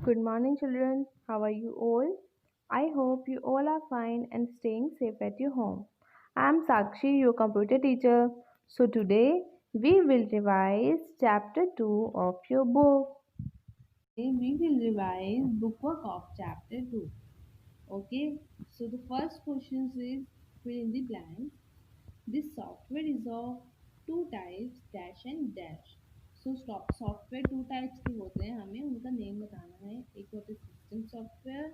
Good morning, children. How are you all? I hope you all are fine and staying safe at your home. I'm Sakshi, your computer teacher. So, today we will revise chapter 2 of your book. Today we will revise bookwork of chapter 2. Okay, so the first question is fill in the blanks. This software is of two types dash and dash. So software two types के होते हैं, हमें उनका name बताना है. एक होता है system software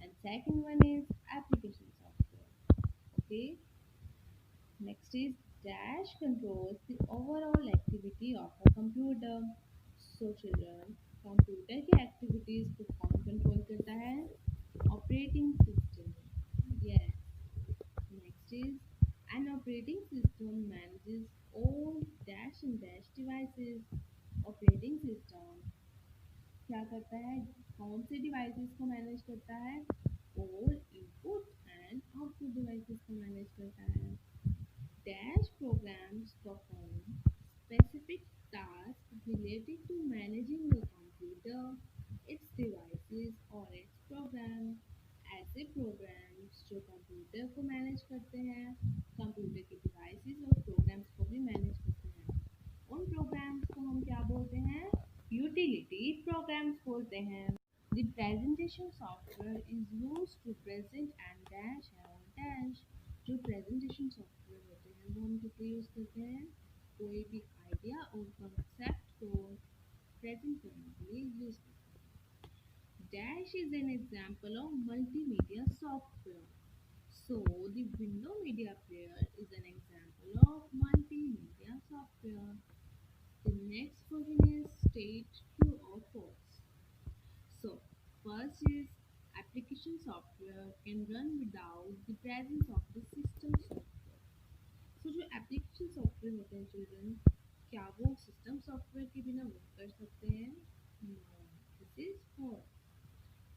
and second one is application software. Okay, next is dash controls the overall activity of a computer. So children, computer की एक्टिविटीज को कौन कंट्रोल करता है? Operating system. Yes. Next is an operating system manages all dash and dash devices. Operating system क्या करता है? कौन से डिवाइसेस को मैनेज करता है? all input and output devices को मैनेज करता है. Dash programs perform specific tasks related to managing the computer, its devices or its program. ऐसे प्रोग्राम्स जो कंप्यूटर को मैनेज करते हैं, कंप्यूटर के डिवाइसेस और प्रोग्राम्स को भी मैनेज करते हैं, उन प्रोग्राम्स को हम क्या बोलते हैं? यूटिलिटी प्रोग्राम्स बोलते हैं. The presentation software is used to present and dash and dash. जो प्रेजेंटेशन सॉफ्टवेयर होते हैं वो हम किस लिए यूज़ करते हैं? कोई भी आइडिया और कंसेप्ट को प्रेजेंट करने के लिए यूज़ करते हैं. Dash is an example of multimedia software. So, the window media player is an example of multimedia software. The next question is state true or false. So, first is application software can run without the presence of the system software. So, जो application software होते हैं children, क्या वो system software के बिना work कर सकते हैं? No, this is false.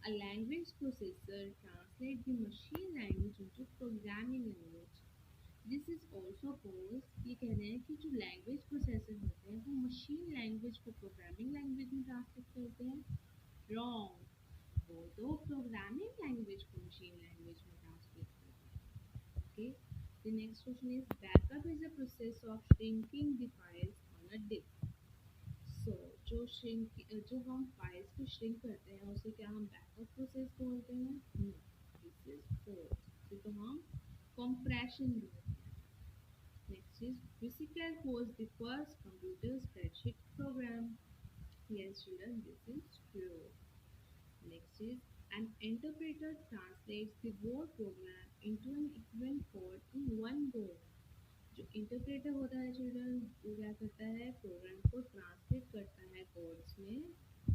A language processor translates the machine language into programming language. This is also false. ये कह रहे हैं कि जो लैंग्वेज प्रोसेसर होते हैं वो मशीन लैंग्वेज को प्रोग्रामिंग लैंग्वेज में ट्रांसलेट करते हैं. रॉन्ग. वो तो प्रोग्रामिंग लैंग्वेज को मशीन लैंग्वेज में ट्रांसलेट करते हैं. Okay, the next question is backup is a process of shrinking the files on a disk. So जो हम फाइल्स को श्रिंक करते हैं उसे क्या हम बैकअप प्रोसेस बोलते हैं? No, this is fourth. तो हम कंप्रेशन बोलते हैं. Next is VisiCalc was the first computer spreadsheet program. Yes children, this is true. Next is an interpreter translates the whole program into an equivalent code in one go. जो interpreter होता है children वो क्या करता है? Programme को translate करता है कोड्स में,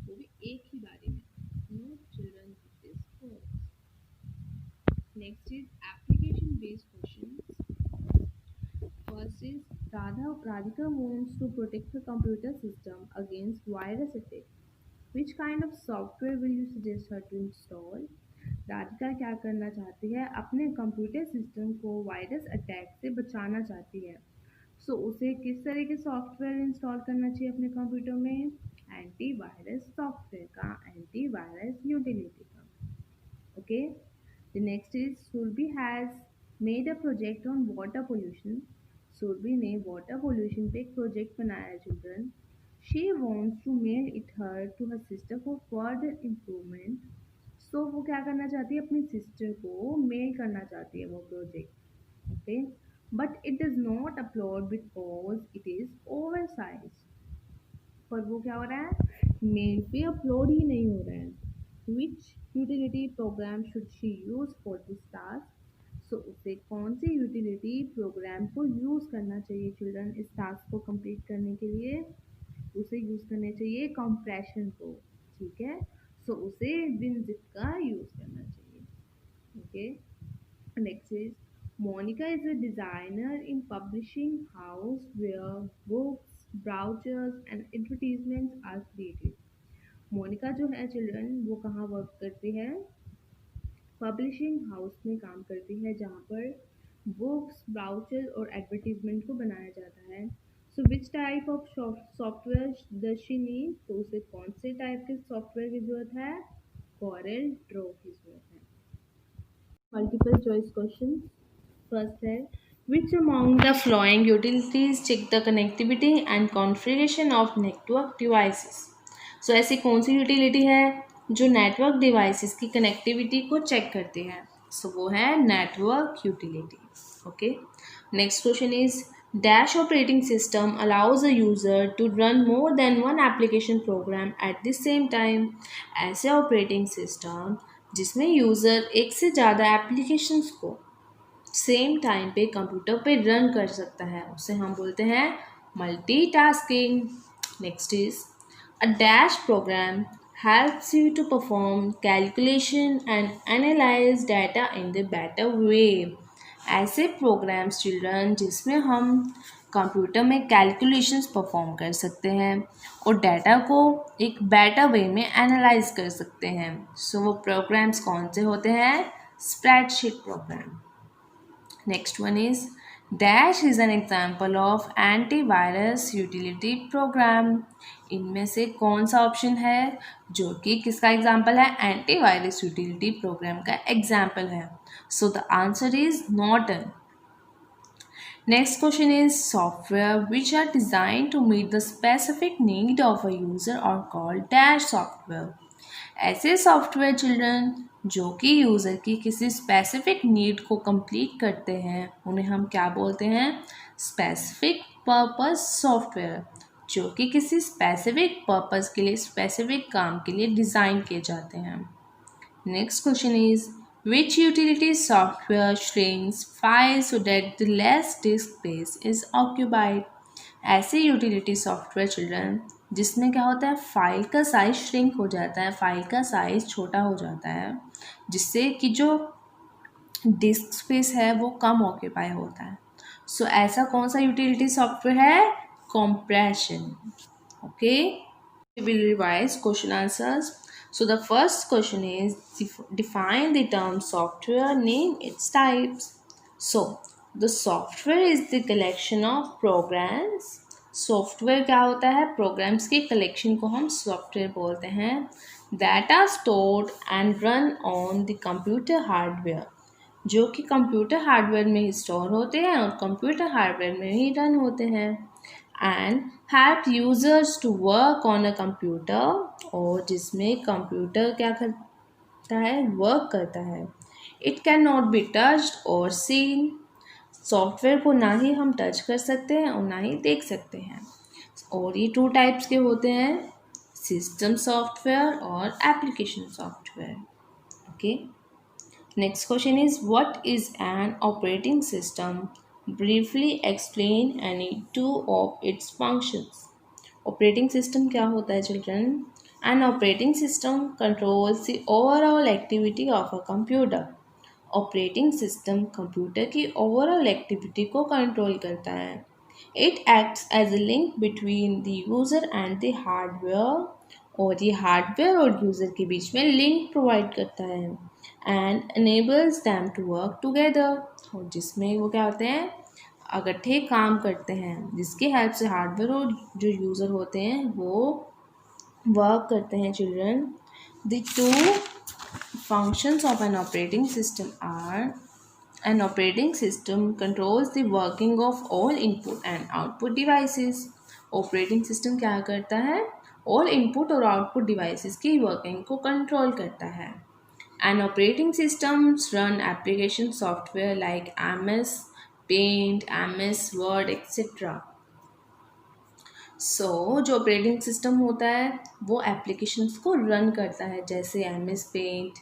वो भी एक ही बारी में. No children, this is false. Next is application based questions. First is Radhika wants to protect her computer system against virus attack. Which kind of software will you suggest her to install? Radhika क्या करना चाहती है? अपने computer system को virus attack से बचाना चाहती है. सो उसे किस तरह के सॉफ्टवेयर इंस्टॉल करना चाहिए अपने कंप्यूटर में? एंटीवायरस सॉफ्टवेयर का, एंटीवायरस यूटिलिटी का. Okay, the next is Surabhi has made a project on water pollution. Surabhi ने वाटर पोल्यूशन पे एक प्रोजेक्ट बनाया है children. She wants to mail it her to her sister for further improvement. So वो क्या करना चाहती है? अपनी सिस्टर को मेल करना चाहती है वो project. Okay, but it does not upload because it is over size. पर वो क्या हो रहा है? मेल पे अपलोड ही नहीं हो रहा है. Which utility program should she use for this task. So उसे कौन से यूटिलिटी प्रोग्राम को यूज़ करना चाहिए चिल्ड्रन इस टास्क को कंप्लीट करने के लिए? उसे यूज़ करने चाहिए कंप्रेशन को. ठीक है, सो उसे WinZip का यूज़ करना चाहिए. Okay, next is Monica is a designer in publishing house where books, brochures and advertisements are created. Monika जो है चिल्ड्रन वो कहाँ वर्क करती है? पब्लिशिंग हाउस में काम करती है जहाँ पर बुक्स, ब्राउचर और एडवर्टीजमेंट को बनाया जाता है. So which type of software does she need? तो उसे कौन से टाइप के सॉफ्टवेयर की ज़रूरत है? कॉरल ड्रो की जरूरत है। Multiple choice question. फर्स्ट है, which among the following utilities check the connectivity and configuration of network devices? So ऐसी कौन सी यूटिलिटी है जो नेटवर्क डिवाइसेस की कनेक्टिविटी को चेक करती है? सो वो है network utility. Okay, next question is, dash operating system allows a user to run more than one application program at the same time. ऐसे ऑपरेटिंग सिस्टम जिसमें यूजर एक से ज़्यादा एप्लीकेशंस को सेम टाइम पे कंप्यूटर पे रन कर सकता है, उसे हम बोलते हैं multitasking. Next is, a dash program helps you to perform calculation and analyze data in the better way। ऐसे प्रोग्राम्स चिल्ड्रन जिसमें हम कंप्यूटर में कैलकुलेशंस परफॉर्म कर सकते हैं और डाटा को एक बेटर वे में एनालाइज कर सकते हैं। सो वो प्रोग्राम्स कौन से होते हैं? Spreadsheet programme. Next one is, Dash is an example of antivirus utility program। इनमें से कौन सा ऑप्शन है जो कि किसका एग्जाम्पल है? एंटीवायरस यूटिलिटी प्रोग्राम का एग्जाम्पल है। So the answer is Norton. Next question is, software which are designed to meet the specific need of a user are called dash software। ऐसे सॉफ्टवेयर चिल्ड्रन जो कि user की किसी specific need को complete करते हैं उन्हें हम क्या बोलते हैं? स्पेसिफिक पर्पस सॉफ्टवेयर, जो कि किसी स्पेसिफिक पर्पस के लिए, स्पेसिफिक काम के लिए डिज़ाइन किए जाते हैं। Next question is, which utility software shrinks files so that the less disk space is occupied। ऐसे यूटिलिटी सॉफ्टवेयर चिल्ड्रन जिसमें क्या होता है? फाइल का साइज श्रिंक हो जाता है, फाइल का साइज छोटा हो जाता है, जिससे कि जो डिस्क स्पेस है वो कम ऑक्यूपाई होता है। सो ऐसा कौन सा यूटिलिटी सॉफ्टवेयर है? Compression. Okay, we will revise question answers. So the first question is, define the term software, name its types। So the software is the collection of programs। Software क्या होता है? Programmes के collection को हम software बोलते हैं। That are stored and run on the computer hardware, जो कि कंप्यूटर हार्डवेयर में ही स्टोर होते हैं और कंप्यूटर हार्डवेयर में ही रन होते हैं। And help users to work on a computer, और जिसमें कंप्यूटर क्या करता है? वर्क करता है। It can not be touched और सीन। सॉफ्टवेयर को ना ही हम टच कर सकते हैं और ना ही देख सकते हैं। और ये 2 टाइप्स के होते हैं, सिस्टम सॉफ्टवेयर और application software. Okay, next question is, what is an operating system? Briefly explain any 2 of its functions. Operating system क्या होता है children? An operating system controls the overall activity of a computer. Operating system computer की overall activity को control करता है। It acts as a link between the user and the hardware, और ये hardware और यूज़र के बीच में लिंक प्रोवाइड करता है। And enables them to work together, और जिसमें वो क्या होते हैं? इकट्ठे काम करते हैं, जिसकी हेल्प से हार्डवेयर और जो यूज़र होते हैं वो वर्क करते हैं children. The 2 functions of an operating system are, an operating system controls the working of all input and output devices। Operating system क्या करता है? ऑल इनपुट और आउटपुट डिवाइसेस की वर्किंग को कंट्रोल करता है। An operating systems run application software like MS Paint, MS Word, etc. So जो operating system होता है वो एप्लीकेशंस को रन करता है, जैसे MS Paint,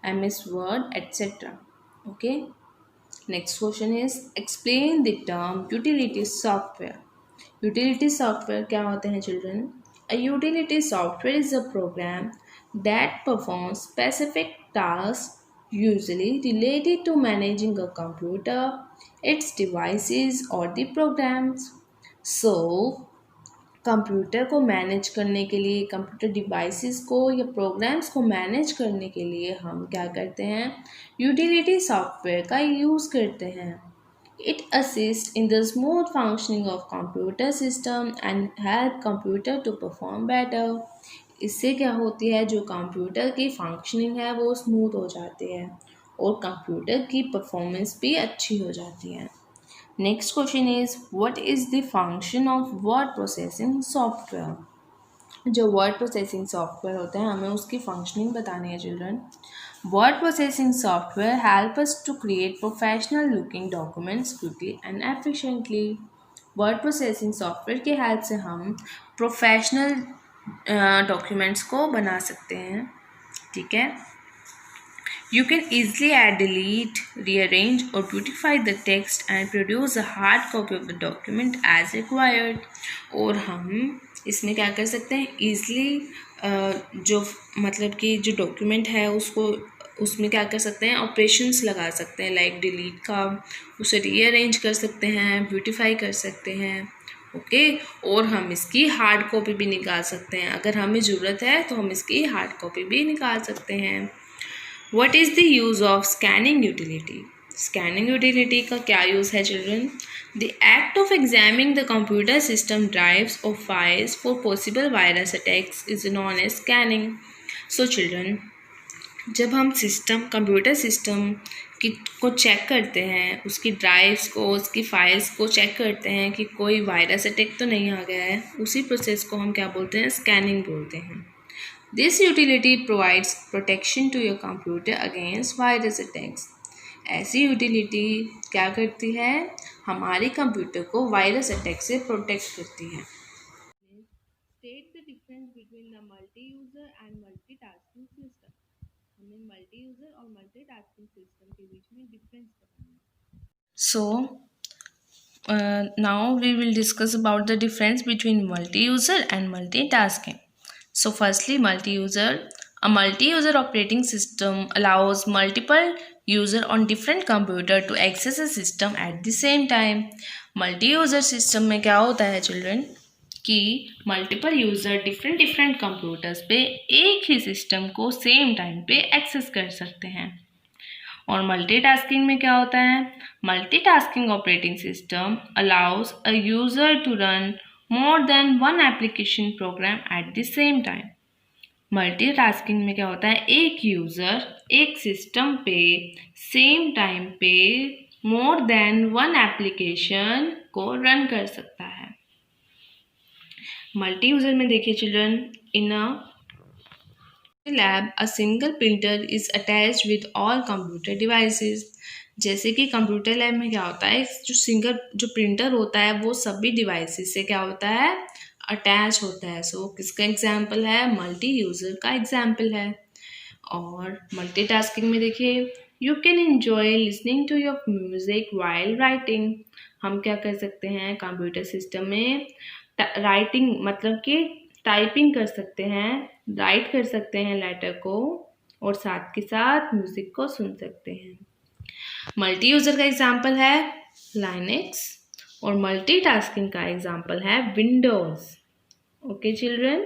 MS Word, etc. Okay. Next question is, explain the term utility software। Utility software क्या होते हैं children? A utility software is a program that performs specific tasks usually related to managing a computer, its devices or the programs। So computer को manage करने के लिए, computer devices को या programmes को मैनेज करने के लिए हम क्या करते हैं? यूटिलिटी सॉफ्टवेयर का यूज़ करते हैं। It assists in the smooth functioning of computer system and help computer to perform better। इससे क्या होती है, जो कंप्यूटर की फंक्शनिंग है वो स्मूथ हो जाती है और कंप्यूटर की परफॉर्मेंस भी अच्छी हो जाती है। Next question is what is the function of word processing software. जो वर्ड प्रोसेसिंग सॉफ्टवेयर होते हैं हमें उसकी फंक्शनिंग बतानी है children. Word processing software help us to create professional looking documents quickly and efficiently. Word processing software की help से हम प्रोफेशनल डॉक्यूमेंट्स को बना सकते हैं, ठीक है। You can easily add, delete, rearrange or beautify the text and produce a hard copy of the document as required. और हम इसमें क्या कर सकते हैं, ईज़िली जो मतलब कि जो डॉक्यूमेंट है उसको उसमें क्या कर सकते हैं, ऑपरेशंस लगा सकते हैं लाइक डिलीट का, उसे रीअरेंज कर सकते हैं, ब्यूटीफाई कर सकते हैं, ओके। और हम इसकी हार्ड कॉपी भी निकाल सकते हैं, अगर हमें ज़रूरत है तो हम इसकी हार्ड कॉपी भी निकाल सकते हैं। What is the use of scanning utility? Scanning utility का क्या यूज़ है children? The act of examining the computer system drives or files for possible virus attacks is known as scanning. So children, जब हम computer system को check करते हैं, उसकी drives को, उसकी फाइल्स को चेक करते हैं कि कोई वायरस अटैक तो नहीं आ गया है, उसी प्रोसेस को हम क्या बोलते हैं, स्कैनिंग बोलते हैं। This utility provides protection to your computer against virus attacks. ऐसी यूटिलिटी क्या करती है, हमारे कंप्यूटर को वायरस अटैक से प्रोटेक्ट करती है। State the difference between the multi-user and multitasking system. हमें multi-user और multitasking system के बीच में difference बताना है। So now we will discuss about the difference between multi-user and multitasking. So firstly, multi-user. A multi-user operating system allows multiple users on different computer to access a system at the same time. Multi-user system में क्या होता है children कि multiple user different computers पे एक ही system को same time पे एक्सेस कर सकते हैं। और मल्टीटास्किंग में क्या होता है, multitasking operating system allows a user to run more than one application program at the same time. Multitasking में क्या होता है, एक यूज़र एक सिस्टम पे सेम टाइम पे मोर देन वन एप्लीकेशन को रन कर सकता है। मल्टी यूज़र में देखिए children, in a lab a single printer is attached with all computer devices. जैसे कि कंप्यूटर लैब में क्या होता है, जो प्रिंटर होता है वो सभी डिवाइसेस से क्या होता है, अटैच होता है। सो किसका एग्जाम्पल है, मल्टी यूज़र का एग्जाम्पल है। और मल्टीटास्किंग में देखिए, you can enjoy listening to your music while writing. हम क्या कर सकते हैं, कंप्यूटर सिस्टम में राइटिंग मतलब कि टाइपिंग कर सकते हैं, राइट कर सकते हैं लेटर को, और साथ के साथ म्यूजिक को सुन सकते हैं। मल्टी यूज़र का एग्जाम्पल है लाइनेक्स और मल्टीटास्किंग का एग्जाम्पल है विंडोज़। Okay children.